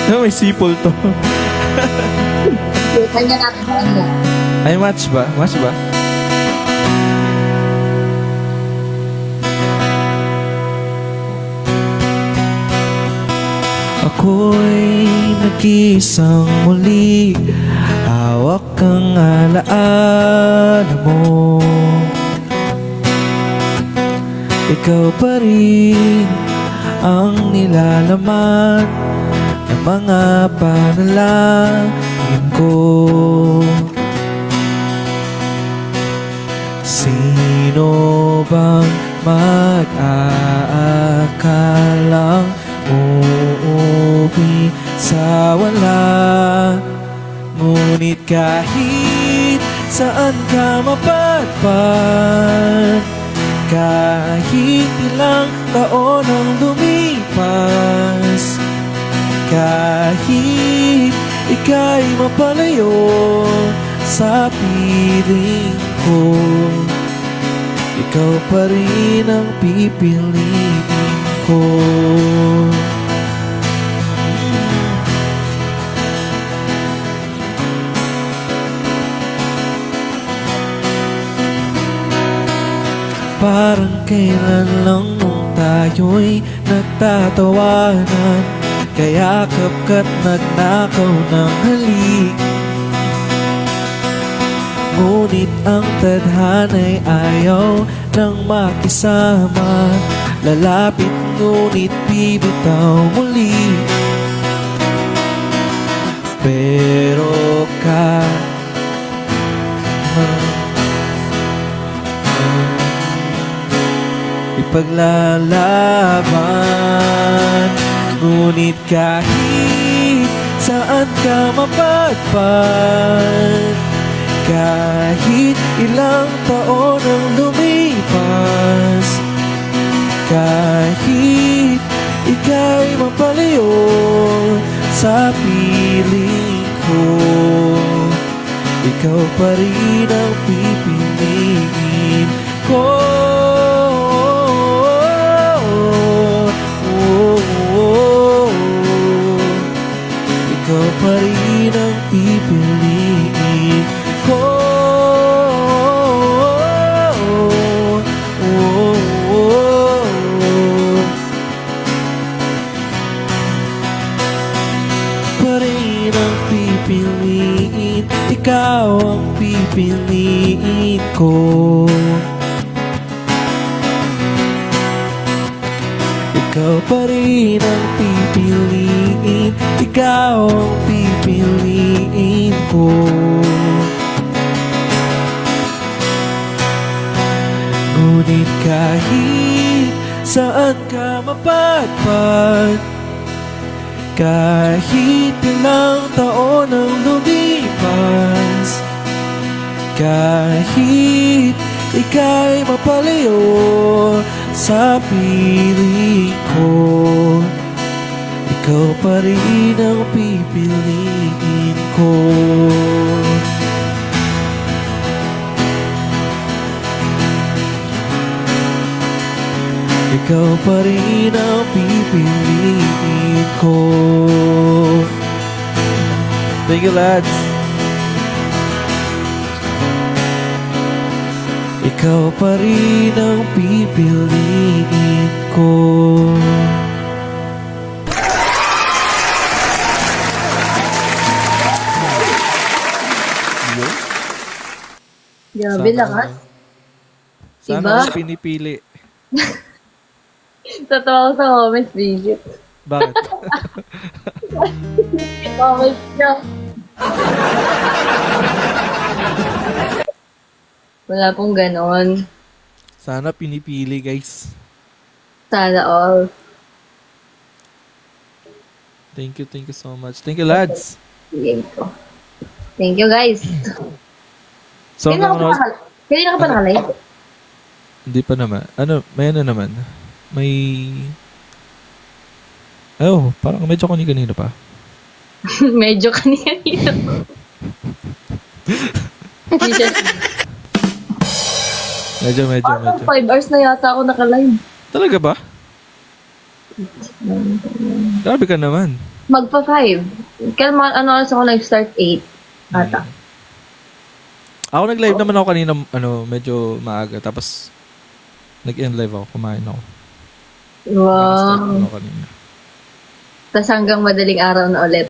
May sipol to. Kanya natin mo. Ay, match ba? Match ba? Ako'y nag-iisang muli, hawak ang alaala mo. Ikaw pa rin ang nilalaman ng mga panalangin ko. Sino bang mag-aakalang uuwi sa wala? Ngunit kahit saan ka mapadpad, kahit ilang taon ang lumipas, kahit ika'y mapalayo sa piling ko, ikaw pa rin ang pipiliin ko. Parang kailan lang nung tayo'y nagtatawanan, kayakap ka't nagnakaw ng halik. Ngunit ang tadhana'y ayaw nang makisama, lalapit ngunit bibitaw muli. Pero ipaglalaban, ngunit kahit saan ka mapadpad, kahit ilang taon ang lumipas, kahit ika'y mapalayo sa piling ko, ikaw pa rin ang pipiliin ko. Ikaw pa rin ang pipiliin ko. Pa rin ang pipiliin, ikaw ang pipiliin ko. Ikaw pa rin ang pipiliin, ikaw ang pipiliin ko. Ngunit kahit saan ka mapadpad, kahit ilang taon ang lumipas, kahit ika'y mapalayo sa piling ko, ikaw pa rin ang pipiliin ko. Ikaw pa rin ang pipiliin ko. Thank you, lads. Ikaw pa rin ang pipiliin ko. Grabe lakas. Sana Diba? pinipili. Totoo sa comments, Bridget. Bakit? Comments niya. Wala pong ganon. Sana pinipili, guys. Sana all. Thank you so much. Thank you, lads. Thank you, guys. So, Kanina ka pa nakalive? Hindi pa naman. Ano, may ano naman. May... Oh, parang medyo kanina pa. Medyo kanina. Medyo. 5 hours na yata ako nakalive. Talaga ba? Grabe ka naman. Magpa-5. Ano oras ako nag-start? 8. Ata. Ako nag-live naman ako kanina, medyo maaga. Tapos, nag-end live ako. Kumain ako. Wow. Nag-start ako kanina. Tapos hanggang madaling araw na ulit.